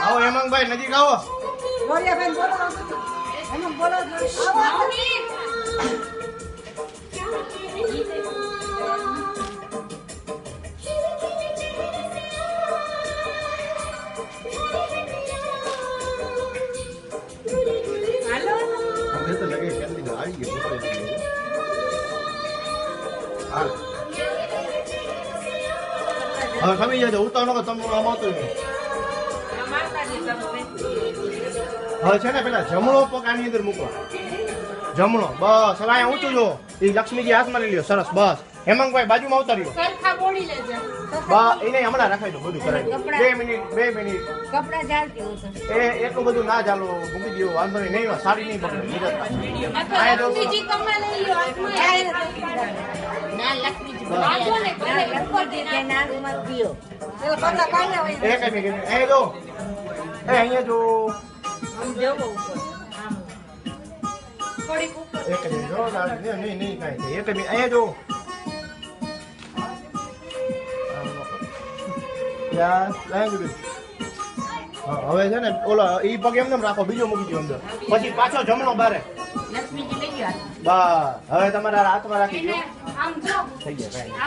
આવો હેમાંગભાઈ નજીક આવો. તો લગે કેટલી આવી ગઈ હવે ખમી જજો ઉતાર નો તમે આમ આવતું હવે છે ને પેલા જમણો પગ આની અંદર મૂકો જમણો બસ હવે અહીંયા ઊંચું જો એ લક્ષ્મીજી હાથમાં લઈ લ્યો સરસ બસ હેમાંગભાઈ બાજુમાં આવતા રહ્યો બસ એને હમણાં રખાઈ દો બધું કરાવી 2 મિનિટ કપડા ચાલતી એ એટલું બધું ના ચાલો મૂકી દો વાંધો નહીં સાડી નહીં પકડે અહીંયા જો નહીં કાંઈ એક અહીંયા જો હવે છે ને ઓલો ઈ પગ એમને રાખો બીજો મૂકી દો અંદર પછી પાછો જમણો બારે બસ હવે તમારા હાથમાં રાખી દો થઈ ગયા